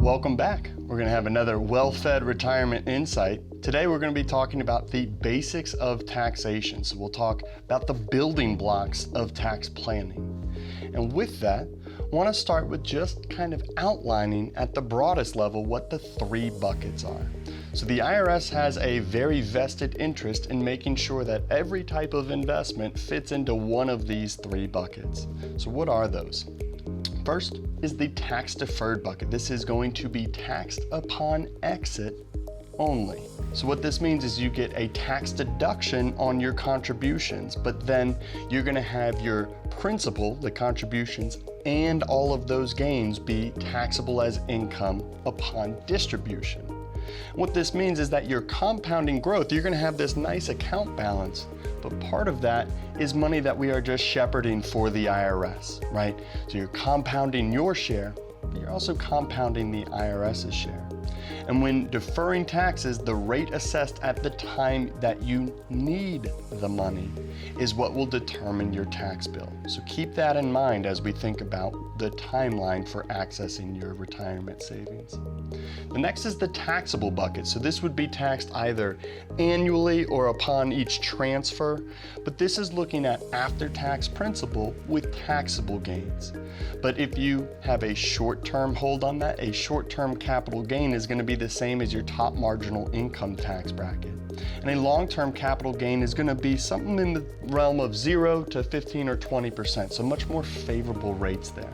Welcome back. We're going to have another well-fed retirement insight. Today we're going to be talking about the basics of taxation. So we'll talk about the building blocks of tax planning. And with that, I want to start with just kind of outlining at the broadest level what the three buckets are. So the IRS has a very vested interest in making sure that every type of investment fits into one of these three buckets. So what are those? First is the tax-deferred bucket. This is going to be taxed upon exit only. So what this means is you get a tax deduction on your contributions, but then you're going to have your principal, the contributions, and all of those gains be taxable as income upon distribution. What this means is that your compounding growth, you're going to have this nice account balance, but part of that is money that we are just shepherding for the IRS, right? So you're compounding your share, but you're also compounding the IRS's share. And when deferring taxes, the rate assessed at the time that you need the money is what will determine your tax bill. So keep that in mind as we think about the timeline for accessing your retirement savings. The next is the taxable bucket. So this would be taxed either annually or upon each transfer, but this is looking at after-tax principal with taxable gains. But if you have a short-term hold on that, a short-term capital gain is going to be the same as your top marginal income tax bracket. And a long-term capital gain is going to be something in the realm of 0 to 15 or 20%, so much more favorable rates there.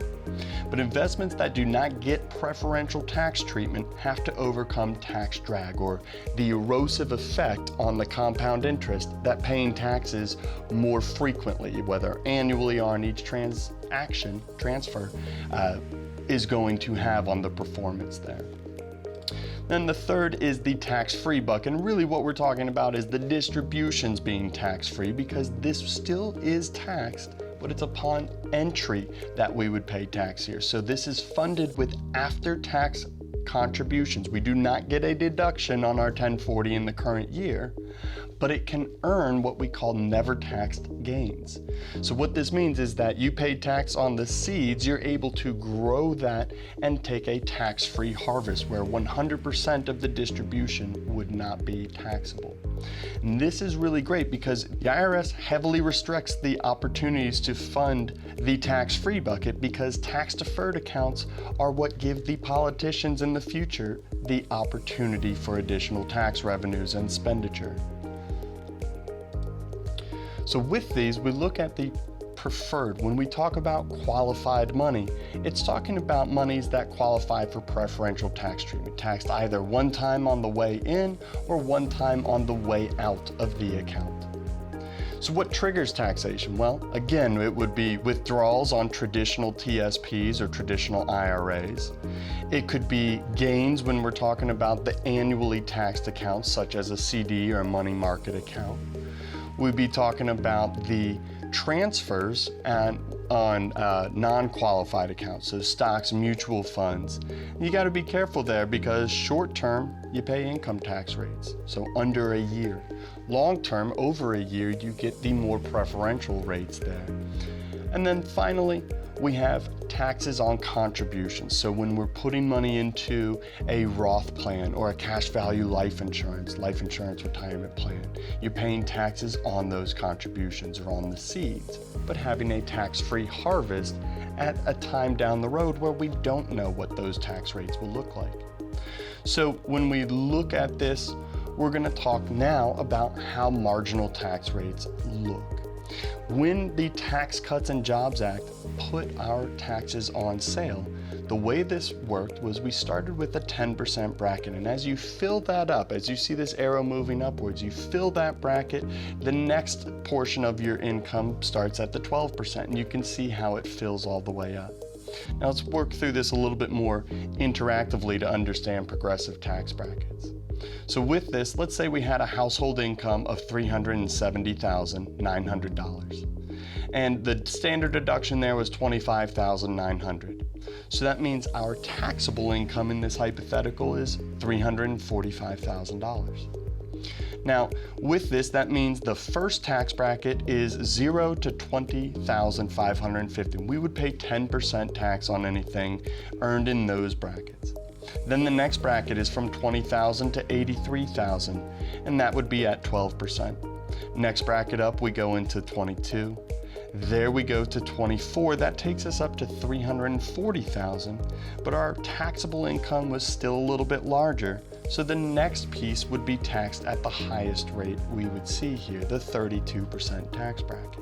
But investments that do not get preferential tax treatment have to overcome tax drag, or the erosive effect on the compound interest that paying taxes more frequently, whether annually or on each transfer, is going to have on the performance there. Then the third is the tax-free bucket, and really what we're talking about is the distributions being tax-free, because this still is taxed, but it's upon entry that we would pay tax here. So this is funded with after-tax contributions. We do not get a deduction on our 1040 in the current year, but it can earn what we call never taxed gains. So what this means is that you paid tax on the seeds, you're able to grow that and take a tax-free harvest where 100% of the distribution would not be taxable. And this is really great because the IRS heavily restricts the opportunities to fund the tax-free bucket, because tax-deferred accounts are what give the politicians in the future the opportunity for additional tax revenues and expenditure. So with these, we look at the preferred. When we talk about qualified money, it's talking about monies that qualify for preferential tax treatment, taxed either one time on the way in or one time on the way out of the account. So what triggers taxation? Well, again, it would be withdrawals on traditional TSPs or traditional IRAs. It could be gains when we're talking about the annually taxed accounts, such as a CD or a money market account. We'd be talking about the transfers on non-qualified accounts, so stocks, mutual funds. You got to be careful there, because short-term, you pay income tax rates, so under a year. Long-term, over a year, you get the more preferential rates there. And then finally, we have taxes on contributions. So when we're putting money into a Roth plan or a cash value life insurance retirement plan, you're paying taxes on those contributions or on the seeds, but having a tax-free harvest at a time down the road where we don't know what those tax rates will look like. So when we look at this, we're going to talk now about how marginal tax rates look. When the Tax Cuts and Jobs Act put our taxes on sale, the way this worked was we started with a 10% bracket, and as you fill that up, as you see this arrow moving upwards, you fill that bracket, the next portion of your income starts at the 12%, and you can see how it fills all the way up. Now let's work through this a little bit more interactively to understand progressive tax brackets. So with this, let's say we had a household income of $370,900. And the standard deduction there was $25,900. So that means our taxable income in this hypothetical is $345,000. Now, with this, that means the first tax bracket is 0 to $20,550. We would pay 10% tax on anything earned in those brackets. Then the next bracket is from $20,000 to $83,000, and that would be at 12%. Next bracket up, we go into 22. There we go to 24. That takes us up to $340,000, but our taxable income was still a little bit larger. So the next piece would be taxed at the highest rate we would see here, the 32% tax bracket.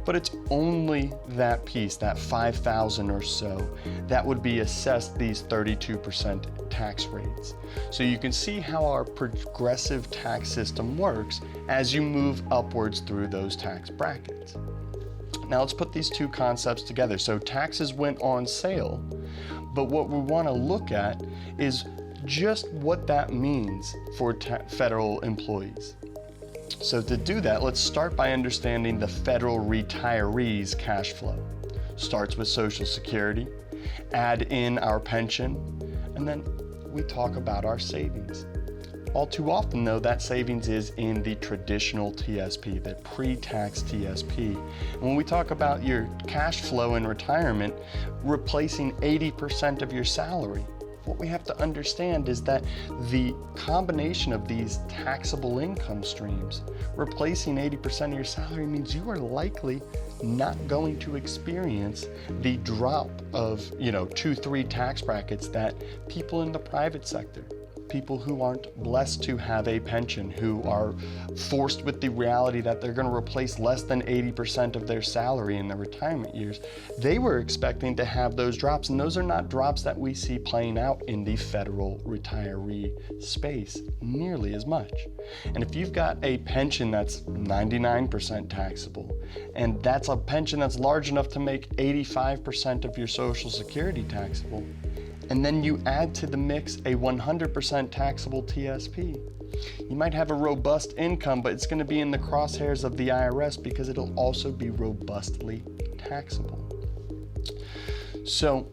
But it's only that piece, that $5,000 or so, that would be assessed these 32% tax rates. So you can see how our progressive tax system works as you move upwards through those tax brackets. Now let's put these two concepts together. So taxes went on sale, but what we want to look at is just what that means for federal employees. So to do that, let's start by understanding the federal retirees' cash flow. Starts with Social Security, add in our pension, and then we talk about our savings. All too often though, that savings is in the traditional TSP, the pre-tax TSP. And when we talk about your cash flow in retirement, replacing 80% of your salary, what we have to understand is that the combination of these taxable income streams, replacing 80% of your salary, means you are likely not going to experience the drop of, 2-3 tax brackets that people in the private sector, people who aren't blessed to have a pension, who are forced with the reality that they're going to replace less than 80% of their salary in their retirement years, they were expecting to have those drops, and those are not drops that we see playing out in the federal retiree space nearly as much. And if you've got a pension that's 99% taxable, and that's a pension that's large enough to make 85% of your Social Security taxable, and then you add to the mix a 100% taxable TSP, you might have a robust income, but it's going to be in the crosshairs of the IRS because it'll also be robustly taxable. So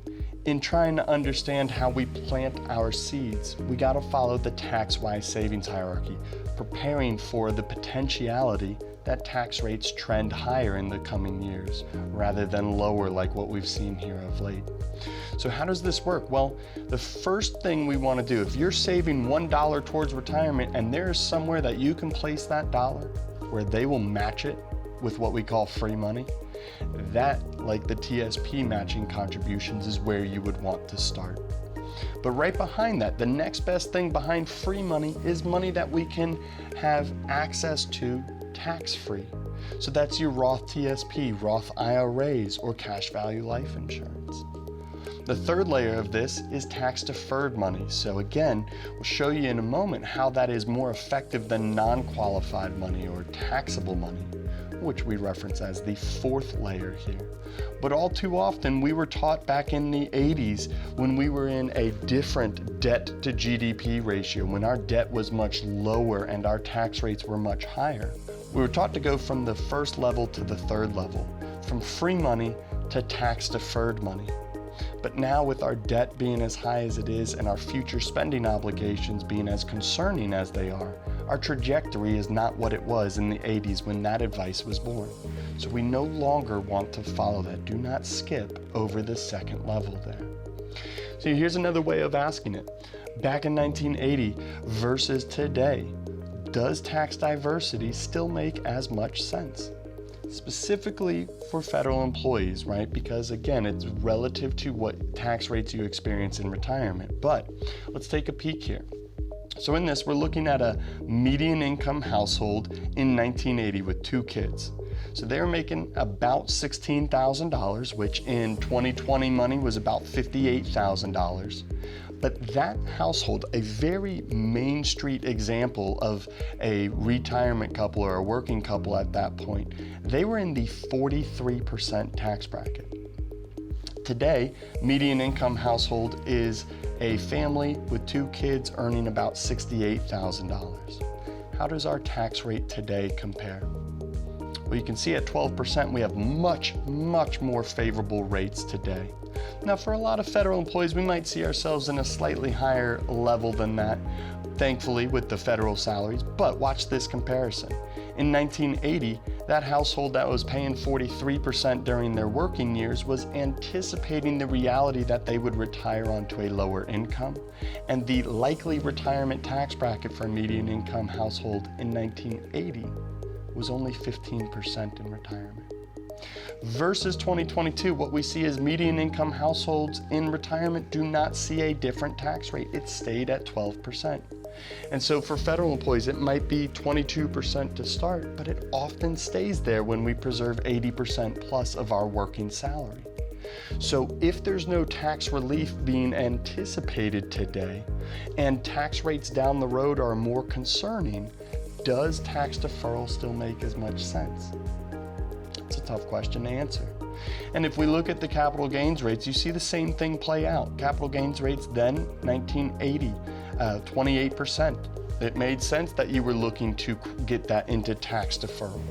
in trying to understand how we plant our seeds, we got to follow the tax-wise savings hierarchy, preparing for the potentiality that tax rates trend higher in the coming years rather than lower like what we've seen here of late. So how does this work? Well, the first thing we want to do, if you're saving $1 towards retirement and there's somewhere that you can place that dollar where they will match it with what we call free money, that, like the TSP matching contributions, is where you would want to start. But right behind that, the next best thing behind free money is money that we can have access to tax-free. So that's your Roth TSP, Roth IRAs, or cash value life insurance. The third layer of this is tax-deferred money. So again, we'll show you in a moment how that is more effective than non-qualified money or taxable money, which we reference as the fourth layer here. But all too often, we were taught back in the 80s when we were in a different debt to GDP ratio, when our debt was much lower and our tax rates were much higher. We were taught to go from the first level to the third level, from free money to tax-deferred money. But now with our debt being as high as it is and our future spending obligations being as concerning as they are, our trajectory is not what it was in the 80s when that advice was born. So we no longer want to follow that. Do not skip over the second level there. So here's another way of asking it. Back in 1980 versus today, does tax diversity still make as much sense? Specifically for federal employees, right? Because again, it's relative to what tax rates you experience in retirement. But let's take a peek here. So in this, we're looking at a median income household in 1980 with 2 kids. So they were making about $16,000, which in 2020 money was about $58,000. But that household, a very Main Street example of a retirement couple or a working couple at that point, they were in the 43% tax bracket. Today, median income household is a family with 2 kids earning about $68,000. How does our tax rate today compare? Well, you can see at 12%, we have much, much more favorable rates today. Now, for a lot of federal employees, we might see ourselves in a slightly higher level than that, thankfully, with the federal salaries, but watch this comparison. In 1980, That household that was paying 43% during their working years was anticipating the reality that they would retire onto a lower income, and the likely retirement tax bracket for a median income household in 1980 was only 15% in retirement. Versus 2022, what we see is median income households in retirement do not see a different tax rate. It stayed at 12%. And so for federal employees, it might be 22% to start, but it often stays there when we preserve 80% plus of our working salary. So if there's no tax relief being anticipated today, and tax rates down the road are more concerning, does tax deferral still make as much sense? It's a tough question to answer. And if we look at the capital gains rates, you see the same thing play out. Capital gains rates then, 1980, 28%. It made sense that you were looking to get that into tax deferral.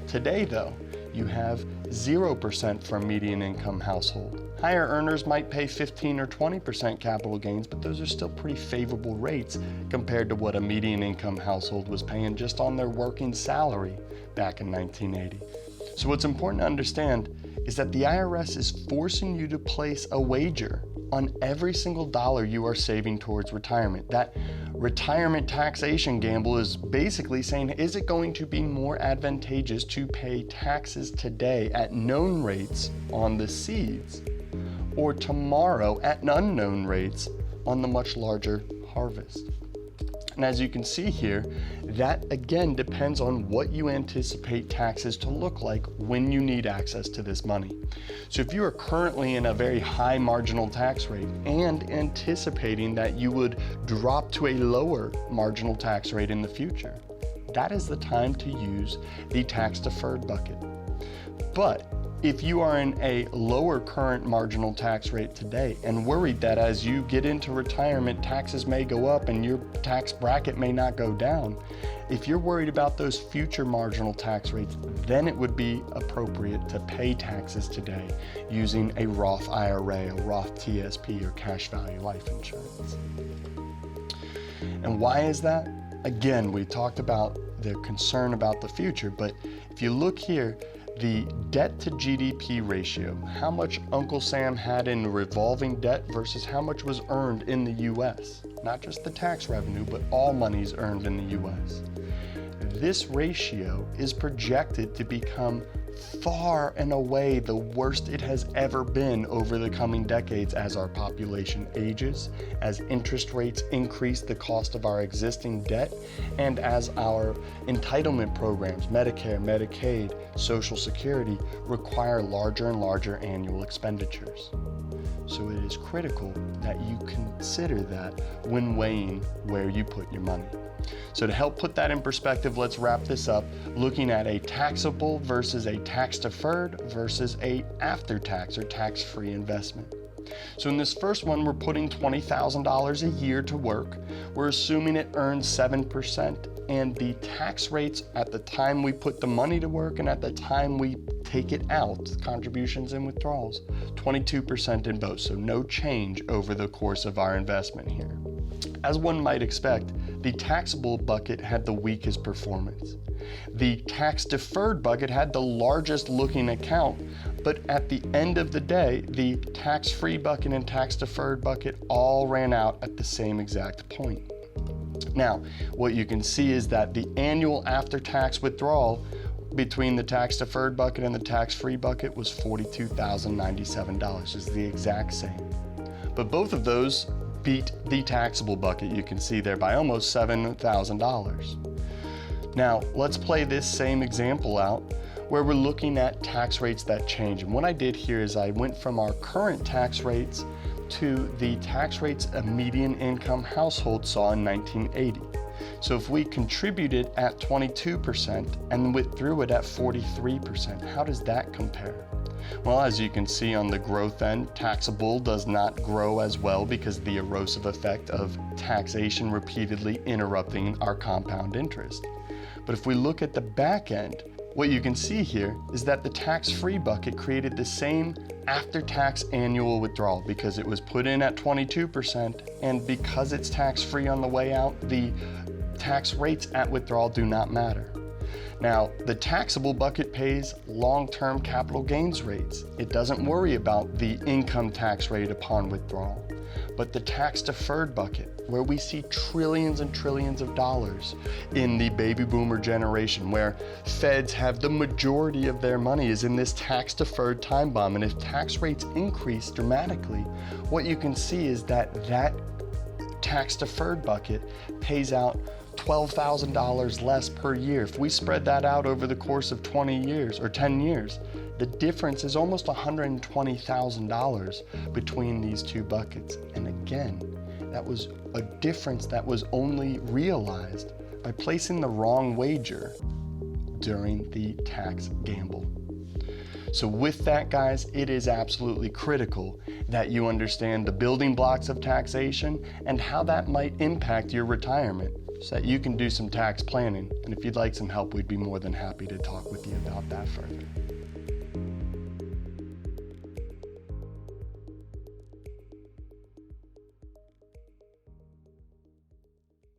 Today though, you have 0% for a median income household. Higher earners might pay 15 or 20% capital gains, but those are still pretty favorable rates compared to what a median income household was paying just on their working salary back in 1980. So what's important to understand is that the IRS is forcing you to place a wager on every single dollar you are saving towards retirement. That retirement taxation gamble is basically saying, is it going to be more advantageous to pay taxes today at known rates on the seeds, or tomorrow at unknown rates on the much larger harvest? And as you can see here, that again depends on what you anticipate taxes to look like when you need access to this money. So if you are currently in a very high marginal tax rate and anticipating that you would drop to a lower marginal tax rate in the future, that is the time to use the tax-deferred bucket. But if you are in a lower current marginal tax rate today and worried that as you get into retirement, taxes may go up and your tax bracket may not go down, if you're worried about those future marginal tax rates, then it would be appropriate to pay taxes today using a Roth IRA, a Roth TSP, or cash value life insurance. And why is that? Again, we talked about the concern about the future, but if you look here, the debt to GDP ratio, how much Uncle Sam had in revolving debt versus how much was earned in the US. Not just the tax revenue, but all monies earned in the US. This ratio is projected to become far and away the worst it has ever been over the coming decades as our population ages, as interest rates increase the cost of our existing debt, and as our entitlement programs, Medicare, Medicaid, Social Security, require larger and larger annual expenditures. So it is critical that you consider that when weighing where you put your money. So to help put that in perspective, let's wrap this up looking at a taxable versus a tax-deferred versus a after-tax or tax-free investment. So in this first one, we're putting $20,000 a year to work. We're assuming it earns 7%, and the tax rates at the time we put the money to work and at the time we take it out, contributions and withdrawals, 22% in both, so no change over the course of our investment here. As one might expect, the taxable bucket had the weakest performance. The tax-deferred bucket had the largest looking account, but at the end of the day, the tax-free bucket and tax-deferred bucket all ran out at the same exact point. Now, what you can see is that the annual after-tax withdrawal between the tax-deferred bucket and the tax-free bucket was $42,097. It's the exact same. But both of those beat the taxable bucket, you can see there, by almost $7,000. Now, let's play this same example out where we're looking at tax rates that change. And what I did here is I went from our current tax rates to the tax rates a median income household saw in 1980. So if we contributed at 22% and withdrew it at 43%, how does that compare? Well, as you can see on the growth end, taxable does not grow as well because of the erosive effect of taxation repeatedly interrupting our compound interest. But if we look at the back end, what you can see here is that the tax-free bucket created the same after-tax annual withdrawal because it was put in at 22%, and because it's tax-free on the way out, the tax rates at withdrawal do not matter. Now, the taxable bucket pays long-term capital gains rates. It doesn't worry about the income tax rate upon withdrawal. But the tax-deferred bucket, where we see trillions and trillions of dollars in the baby boomer generation, where feds have the majority of their money, is in this tax-deferred time bomb. And if tax rates increase dramatically, what you can see is that tax-deferred bucket pays out $12,000 less per year. If we spread that out over the course of 20 years or 10 years, the difference is almost $120,000 between these two buckets. And again, that was a difference that was only realized by placing the wrong wager during the tax gamble. So with that, guys, it is absolutely critical that you understand the building blocks of taxation and how that might impact your retirement so that you can do some tax planning. And if you'd like some help, we'd be more than happy to talk with you about that further.